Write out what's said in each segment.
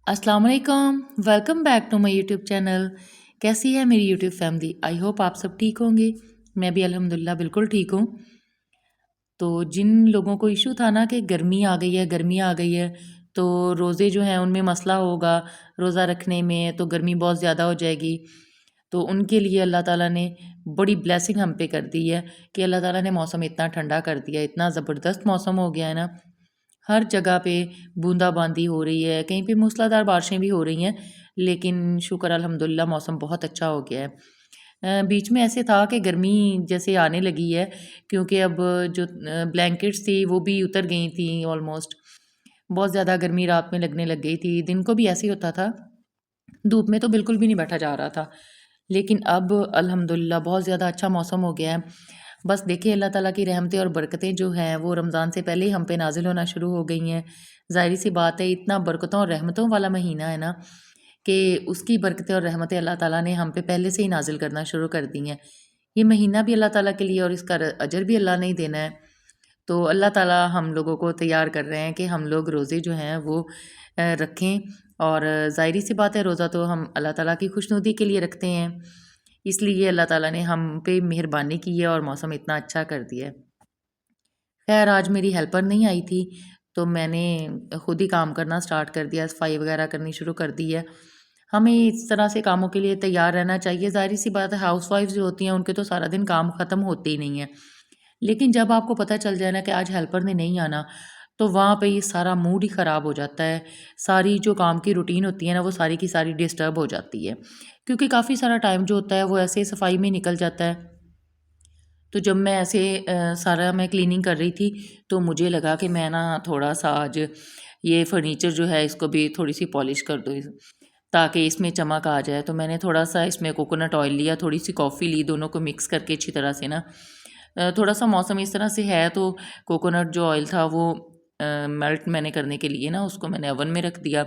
अस्सलाम वालेकुम, welcome back to my YouTube channel. कैसी है मेरी यूट्यूब फैमिली? आई होप आप सब ठीक होंगे। मैं भी अल्हम्दुलिल्लाह बिल्कुल ठीक हूँ। तो जिन लोगों को इशू था ना कि गर्मी आ गई है, गर्मी आ गई है, तो रोज़े जो हैं उनमें मसला होगा, रोज़ा रखने में तो गर्मी बहुत ज़्यादा हो जाएगी। तो उनके लिए अल्लाह ताला ने बड़ी ब्लेसिंग हम पे कर दी है कि अल्लाह ताला ने मौसम इतना ठंडा कर दिया, इतना ज़बरदस्त मौसम हो गया है ना। हर जगह पे बूंदाबांदी हो रही है, कहीं पे मूसलाधार बारिशें भी हो रही हैं, लेकिन शुक्र अल्हम्दुलिल्लाह मौसम बहुत अच्छा हो गया है। बीच में ऐसे था कि गर्मी जैसे आने लगी है, क्योंकि अब जो ब्लैंकेट्स थी वो भी उतर गई थी ऑलमोस्ट। बहुत ज़्यादा गर्मी रात में लगने लग गई थी, दिन को भी ऐसे ही होता था, धूप में तो बिल्कुल भी नहीं बैठा जा रहा था। लेकिन अब अल्हम्दुलिल्लाह बहुत ज़्यादा अच्छा मौसम हो गया है। बस देखिए अल्लाह ताला की रहमतें और बरकतें जो हैं वो रमज़ान से पहले ही हम पे नाज़िल होना शुरू हो गई हैं। ज़ाहिर-सी बात है, इतना बरकतों और रहमतों वाला महीना है ना कि उसकी बरकतें और रहमतें अल्लाह ताला ने हम पे पहले से ही नाज़िल करना शुरू कर दी हैं। ये महीना भी अल्लाह ताला के लिए और इसका अजर भी अल्लाह ने ही देना है। तो अल्लाह ताला हम लोगों को तैयार कर रहे हैं कि हम लोग रोज़े जो हैं वो रखें। और ज़ाहिर सी बात है, रोज़ा तो हम अल्लाह ताला की खुशनुदी के लिए रखते हैं, इसलिए अल्लाह ताला ने हम पे मेहरबानी की है और मौसम इतना अच्छा कर दिया है। खैर आज मेरी हेल्पर नहीं आई थी, तो मैंने खुद ही काम करना स्टार्ट कर दिया, सफाई वगैरह करनी शुरू कर दी है। हमें इस तरह से कामों के लिए तैयार रहना चाहिए। ज़ाहिर-सी बात है, हाउसवाइफ़्स जो होती हैं उनके तो सारा दिन काम ख़त्म होते ही नहीं है। लेकिन जब आपको पता चल जाए ना कि आज हेल्पर ने नहीं आना, तो वहाँ पे ये सारा मूड ही ख़राब हो जाता है। सारी जो काम की रूटीन होती है ना, वो सारी की सारी डिस्टर्ब हो जाती है। क्योंकि काफ़ी सारा टाइम जो होता है वो ऐसे ही सफाई में निकल जाता है। तो जब मैं ऐसे सारा मैं क्लीनिंग कर रही थी, तो मुझे लगा कि मैं ना थोड़ा-सा आज ये फर्नीचर जो है इसको भी थोड़ी-सी पॉलिश कर दूँ, ताकि इसमें चमक आ जाए। तो मैंने थोड़ा-सा इसमें कोकोनट ऑयल लिया, थोड़ी-सी कॉफ़ी ली, दोनों को मिक्स करके अच्छी तरह से ना थोड़ा-सा मौसम इस तरह से है, तो कोकोनट जो ऑयल था वो मेल्ट मैंने करने के लिए ना उसको मैंने ओवन में रख दिया।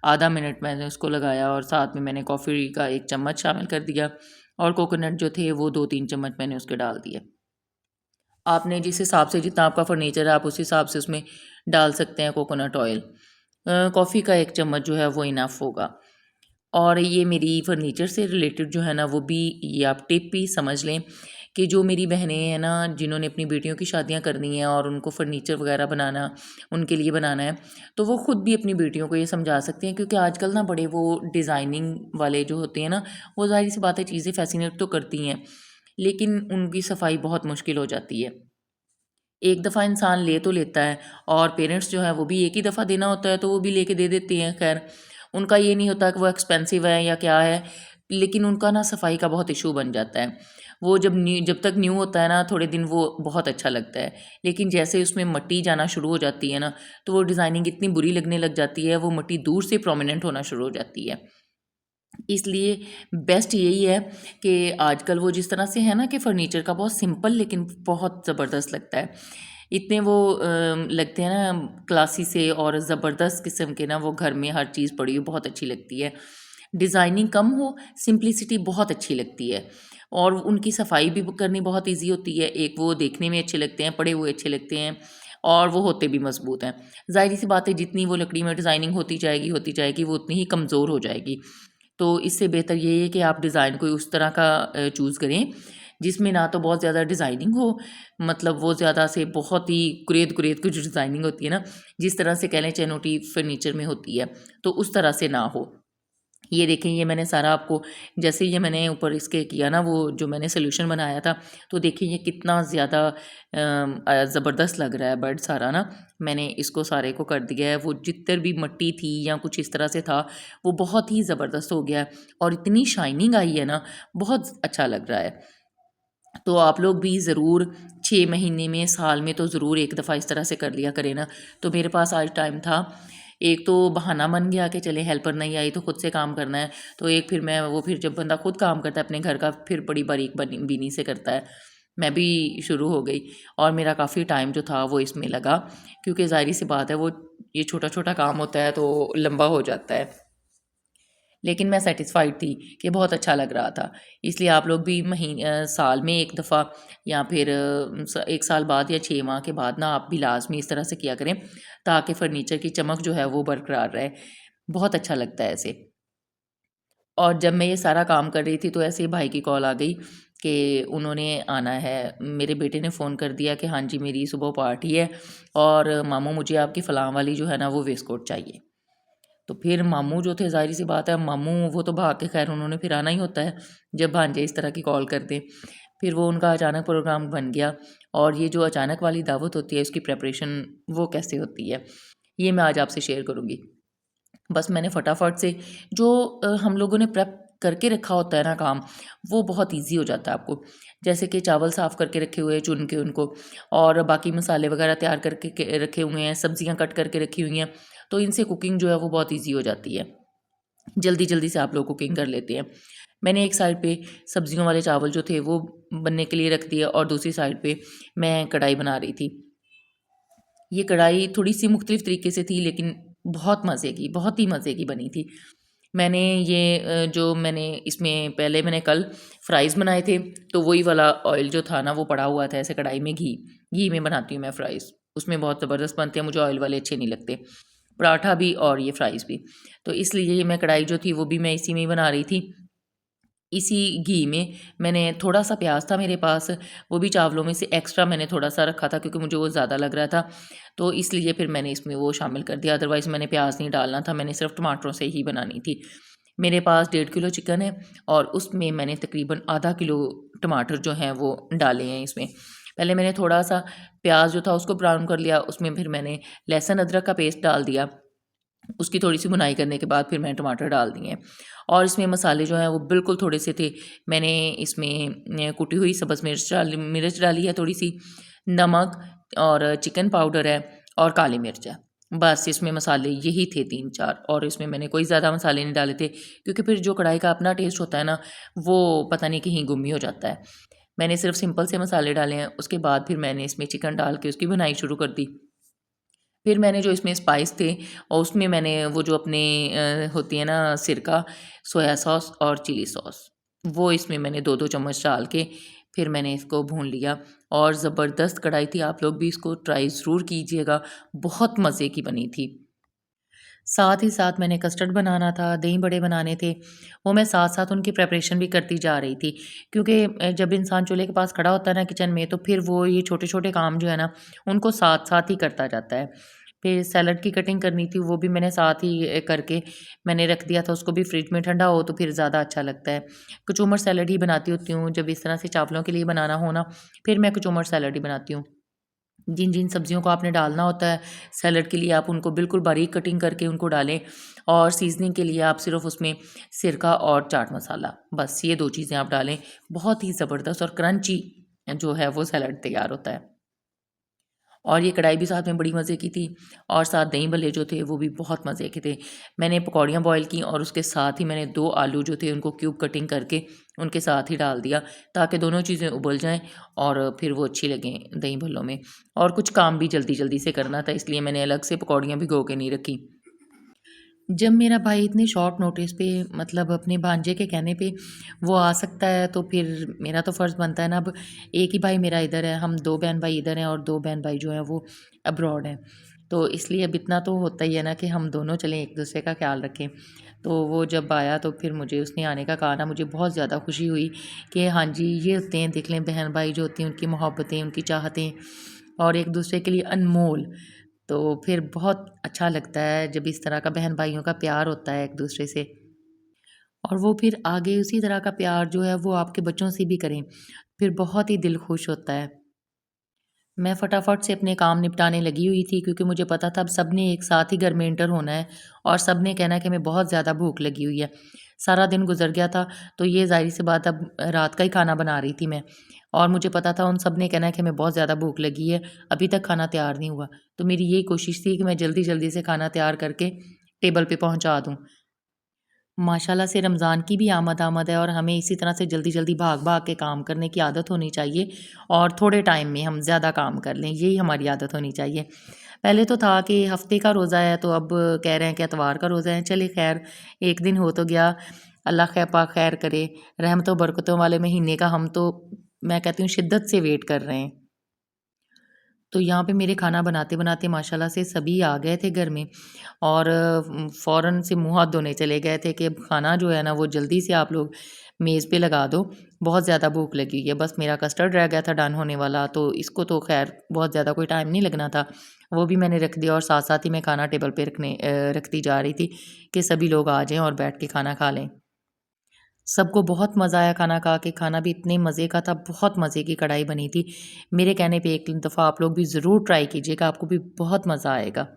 आधा मिनट मैंने उसको लगाया और साथ में मैंने कॉफ़ी का 1 चम्मच शामिल कर दिया और कोकोनट जो थे वो 2-3 चम्मच मैंने उसके डाल दिए। आपने जिस हिसाब से जितना आपका फर्नीचर है आप उस हिसाब से उसमें डाल सकते हैं कोकोनट ऑयल। कॉफ़ी का 1 चम्मच जो है वो इनफ होगा। और ये मेरी फर्नीचर से रिलेटेड जो है ना वो भी ये आप टिप भी समझ लें कि जो मेरी बहनें हैं ना जिन्होंने अपनी बेटियों की शादियां करनी है और उनको फर्नीचर वगैरह बनाना उनके लिए बनाना है, तो वो खुद भी अपनी बेटियों को ये समझा सकते हैं, क्योंकि आजकल ना बड़े वो डिज़ाइनिंग वाले जो होते हैं ना, वो ज़ाहिर सी बात है चीज़ें फैसिनेट तो करती हैं, लेकिन उनकी सफाई बहुत मुश्किल हो जाती है। एक दफ़ा इंसान ले तो लेता है और पेरेंट्स जो है वो भी एक ही दफ़ा देना होता है तो वो भी लेके दे देते हैं। खैर उनका ये नहीं होता कि वो एक्सपेंसिव है या क्या है, लेकिन उनका ना सफाई का बहुत इशू बन जाता है। वो जब तक न्यू होता है ना थोड़े दिन वो बहुत अच्छा लगता है, लेकिन जैसे उसमें मट्टी जाना शुरू हो जाती है ना, तो वो डिज़ाइनिंग इतनी बुरी लगने लग जाती है, वो मट्टी दूर से प्रोमिनेंट होना शुरू हो जाती है। इसलिए बेस्ट यही है कि आजकल वो जिस तरह से है ना कि फर्नीचर का बहुत सिंपल लेकिन बहुत ज़बरदस्त लगता है। इतने वो लगते हैं ना क्लासी से और ज़बरदस्त किस्म के ना, वो घर में हर चीज़ पड़ी हो बहुत अच्छी लगती है। डिज़ाइनिंग कम हो, सिंप्लिसिटी बहुत अच्छी लगती है और उनकी सफाई भी करनी बहुत ईज़ी होती है। एक वो देखने में अच्छे लगते हैं, पड़े हुए अच्छे लगते हैं और वो होते भी मज़बूत हैं। ज़ाहिर-सी बात है, जितनी वो लकड़ी में डिज़ाइनिंग होती जाएगी, वो उतनी ही कमज़ोर हो जाएगी। तो इससे बेहतर यही है कि आप डिज़ाइन कोई उस तरह का चूज़ करें जिसमें ना तो बहुत ज़्यादा डिज़ाइनिंग हो, मतलब वो ज़्यादा से बहुत ही कुरेद-कुरेद की जो डिज़ाइनिंग होती है ना, जिस तरह से कह लें चैनोटी फर्नीचर में होती है, तो उस तरह से ना हो। ये देखें, ये मैंने सारा आपको जैसे ये मैंने ऊपर इसके किया ना वो जो मैंने सॉल्यूशन बनाया था, तो देखिए ये कितना ज़्यादा ज़बरदस्त लग रहा है बेड सारा ना। मैंने इसको सारे को कर दिया है, वो जितनी भी मिट्टी थी या कुछ इस तरह से था वो बहुत ही ज़बरदस्त हो गया है और इतनी शाइनिंग आई है ना, बहुत अच्छा लग रहा है। तो आप लोग भी ज़रूर 6 महीने में, साल में तो ज़रूर एक दफ़ा इस तरह से कर लिया करें ना। तो मेरे पास आज टाइम था, एक तो बहाना बन गया कि चले हेल्पर नहीं आई तो खुद से काम करना है, तो एक फिर मैं वो फिर जब बंदा खुद काम करता है अपने घर का फिर बड़ी बारीक बीनी से करता है। मैं भी शुरू हो गई और मेरा काफ़ी टाइम जो था वो इसमें लगा, क्योंकि ज़ाहिर सी बात है वो ये छोटा-छोटा काम होता है तो लंबा हो जाता है। लेकिन मैं सैटिस्फाइड थी कि बहुत अच्छा लग रहा था। इसलिए आप लोग भी साल में 1 दफ़ा या फिर 1 साल बाद या 6 माह के बाद ना आप भी लाज़मी इस तरह से किया करें, ताकि फ़र्नीचर की चमक जो है वो बरकरार रहे। बहुत अच्छा लगता है ऐसे। और जब मैं ये सारा काम कर रही थी तो ऐसे ही भाई की कॉल आ गई कि उन्होंने आना है। मेरे बेटे ने फ़ोन कर दिया कि हाँ जी मेरी सुबह पार्टी है और मामू मुझे आपकी फ़लाँ वाली जो है ना वो वेस्टकोट चाहिए। तो फिर मामू जो थे ज़ाहिर सी बात है मामू वो तो भाग के खैर उन्होंने फिर आना ही होता है जब भांजे इस तरह की कॉल कर दें। फिर वो उनका अचानक प्रोग्राम बन गया और ये जो अचानक वाली दावत होती है उसकी प्रिपरेशन वो कैसे होती है, ये मैं आज आपसे शेयर करूँगी। बस मैंने फटाफट से जो हम लोगों ने प्रेप करके रखा होता है ना काम, वो बहुत ईज़ी हो जाता है आपको। जैसे कि चावल साफ़ करके रखे हुए हैं चुन के उनको और बाकी मसाले वगैरह तैयार करके के रखे हुए हैं, सब्जियाँ कट करके रखी हुई हैं, तो इनसे कुकिंग जो है वो बहुत ईज़ी हो जाती है। जल्दी-जल्दी से आप लोग कुकिंग कर लेते हैं। मैंने एक साइड पे सब्जियों वाले चावल जो थे वो बनने के लिए रख दिए और दूसरी साइड पे मैं कढ़ाई बना रही थी। ये कढ़ाई थोड़ी-सी मुख्तलिफ़ तरीके से थी लेकिन बहुत मज़े की, बहुत ही मज़े की बनी थी। मैंने ये जो मैंने इसमें पहले मैंने कल फ्राइज़ बनाए थे, तो वही वाला ऑयल जो था ना वो पड़ा हुआ था ऐसे कढ़ाई में घी में बनाती हूँ मैं फ्राइज़। उसमें बहुत ज़बरदस्त बनते हैं, मुझे ऑयल वाले अच्छे नहीं लगते। पराठा भी और ये फ्राइज़ भी। तो इसलिए ये मैं कढ़ाई जो थी वो भी मैं इसी में ही बना रही थी। इसी घी में मैंने थोड़ा-सा प्याज़ था मेरे पास, वो भी चावलों में से एक्स्ट्रा मैंने थोड़ा-सा रखा था क्योंकि मुझे वो ज़्यादा लग रहा था, तो इसलिए फिर मैंने इसमें वो शामिल कर दिया, अदरवाइज़ मैंने प्याज़ नहीं डालना था, मैंने सिर्फ़ टमाटरों से ही बनानी थी। मेरे पास 1.5 किलो चिकन है और उसमें मैंने तकरीबन आधा किलो टमाटर जो हैं वो डाले हैं इसमें। पहले मैंने थोड़ा-सा प्याज़ जो था उसको ब्राउन कर लिया, उसमें फिर मैंने लहसुन अदरक का पेस्ट डाल दिया। उसकी थोड़ी-सी भुनाई करने के बाद फिर मैंने टमाटर डाल दिए हैं और इसमें मसाले जो हैं वो बिल्कुल थोड़े से थे। मैंने इसमें कुटी हुई सब्ज़ मिर्च डाली है थोड़ी-सी, नमक और चिकन पाउडर है और काली मिर्च है। बस इसमें मसाले यही थे 3-4 और इसमें मैंने कोई ज़्यादा मसाले नहीं डाले थे क्योंकि फिर जो कढ़ाई का अपना टेस्ट होता है ना, वो पता नहीं कहीं गुम ही हो जाता है। मैंने सिर्फ़ सिंपल से मसाले डाले हैं, उसके बाद फिर मैंने इसमें चिकन डाल के उसकी भुनाई शुरू कर दी। फिर मैंने जो इसमें स्पाइस थे और उसमें मैंने वो जो अपने होती है ना सिरका, सोया सॉस और चिली सॉस, वो इसमें मैंने 2-2 चम्मच डाल के फिर मैंने इसको भून लिया और ज़बरदस्त कढ़ाई थी, आप लोग भी इसको ट्राई ज़रूर कीजिएगा, बहुत मज़े की बनी थी। साथ ही साथ मैंने कस्टर्ड बनाना था, दही बड़े बनाने थे, वो मैं साथ-साथ उनकी प्रिपरेशन भी करती जा रही थी। क्योंकि जब इंसान चूल्हे के पास खड़ा होता है ना किचन में, तो फिर वो ये छोटे-छोटे काम जो है ना, उनको साथ-साथ ही करता जाता है। फिर सैलड की कटिंग करनी थी, वो भी मैंने साथ ही करके मैंने रख दिया था, उसको भी फ्रिज में ठंडा हो तो फिर ज़्यादा अच्छा लगता है। कचूमर सैलड ही बनाती होती हूँ, जब इस तरह से चावलों के लिए बनाना हो ना, फिर मैं कचूमर सैलड ही बनाती हूँ। जिन-जिन सब्जियों को आपने डालना होता है सैलेड के लिए आप उनको बिल्कुल बारीक कटिंग करके उनको डालें और सीज़निंग के लिए आप सिर्फ़ उसमें सिरका और चाट मसाला बस ये 2 चीज़ें आप डालें। बहुत ही ज़बरदस्त और क्रंची जो है वो सैलेड तैयार होता है। और ये कढ़ाई भी साथ में बड़ी मज़े की थी और साथ दही भल्ले जो थे वो भी बहुत मज़े के थे। मैंने पकौड़ियाँ बॉयल की और उसके साथ ही मैंने 2 आलू जो थे उनको क्यूब कटिंग करके उनके साथ ही डाल दिया ताकि दोनों चीज़ें उबल जाएँ और फिर वो अच्छी लगें दही भल्लों में। और कुछ काम भी जल्दी-जल्दी से करना था इसलिए मैंने अलग से पकौड़ियाँ भिगो के नहीं रखी। जब मेरा भाई इतने शॉर्ट नोटिस पे मतलब अपने भांजे के कहने पे वो आ सकता है तो फिर मेरा तो फ़र्ज़ बनता है ना अब एक ही भाई मेरा इधर है, हम 2 बहन भाई इधर हैं और 2 बहन भाई जो हैं वो अब्रॉड हैं। तो इसलिए अब इतना तो होता ही है ना कि हम दोनों चलें एक-दूसरे का ख़्याल रखें। तो वो जब आया तो फिर मुझे उसने आने का कहा ना मुझे बहुत ज़्यादा खुशी हुई कि हाँ जी, ये होते हैं देख लें बहन-भाई जो होती हैं उनकी मोहब्बतें, उनकी चाहतें और एक-दूसरे के लिए अनमोल। तो फिर बहुत अच्छा लगता है जब इस तरह का बहन-भाइयों का प्यार होता है एक-दूसरे से और वो फिर आगे उसी तरह का प्यार जो है वो आपके बच्चों से भी करें, फिर बहुत ही दिल खुश होता है। मैं फटाफट से अपने काम निपटाने लगी हुई थी क्योंकि मुझे पता था अब सबने एक साथ ही घर में एंटर होना है और सबने कहना है कि हमें बहुत ज़्यादा भूख लगी हुई है। सारा दिन गुज़र गया था तो ये ज़ाहिर-सी बात अब रात का ही खाना बना रही थी मैं और मुझे पता था उन सब ने कहना है कि हमें बहुत ज़्यादा भूख लगी है, अभी तक खाना तैयार नहीं हुआ। तो मेरी यही कोशिश थी कि मैं जल्दी-जल्दी से खाना तैयार करके टेबल पे पहुँचा दूँ। माशाल्लाह से रमज़ान की भी आमद है और हमें इसी तरह से जल्दी-जल्दी भाग-भाग के काम करने की आदत होनी चाहिए और थोड़े टाइम में हम ज़्यादा काम कर लें, यही हमारी आदत होनी चाहिए। पहले तो था कि हफ़्ते का रोज़ा है तो अब कह रहे हैं कि इतवार का रोज़ा है, चलिए ख़ैर एक दिन हो तो गया, अल्लाह ख़ैर पाक ख़ैर करे। रहमतों बरकतों वाले महीने का हम तो मैं कहती हूँ शिद्दत से वेट कर रहे हैं। तो यहाँ पे मेरे खाना बनाते-बनाते माशाल्लाह से सभी आ गए थे घर में और फ़ौरन से मुँह हाथ धोने चले गए थे कि अब खाना जो है ना वो जल्दी से आप लोग मेज़ पे लगा दो, बहुत ज़्यादा भूख लगी है। बस मेरा कस्टर्ड रह गया था डन होने वाला, तो इसको तो ख़ैर बहुत ज़्यादा कोई टाइम नहीं लगना था। वो भी मैंने रख दिया और साथ-साथ ही मैं खाना टेबल पे रखती जा रही थी कि सभी लोग आ जाएँ और बैठ के खाना खा लें। सबको बहुत मज़ा आया खाना खा के, खाना भी इतने मज़े का था, बहुत मज़े की कढ़ाई बनी थी। मेरे कहने पे एक दफ़ा आप लोग भी ज़रूर ट्राई कीजिएगा, आपको भी बहुत मज़ा आएगा।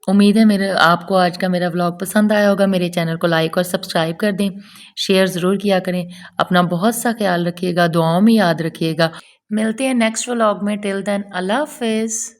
उम्मीद है मेरे आपको आज का मेरा व्लॉग पसंद आया होगा। मेरे चैनल को लाइक और सब्सक्राइब कर दें, शेयर ज़रूर किया करें। अपना बहुत-सा ख़्याल रखिएगा, दुआओं में याद रखिएगा। मिलते हैं नेक्स्ट व्लॉग में, टिल देन अल्लाह हाफ़िज़।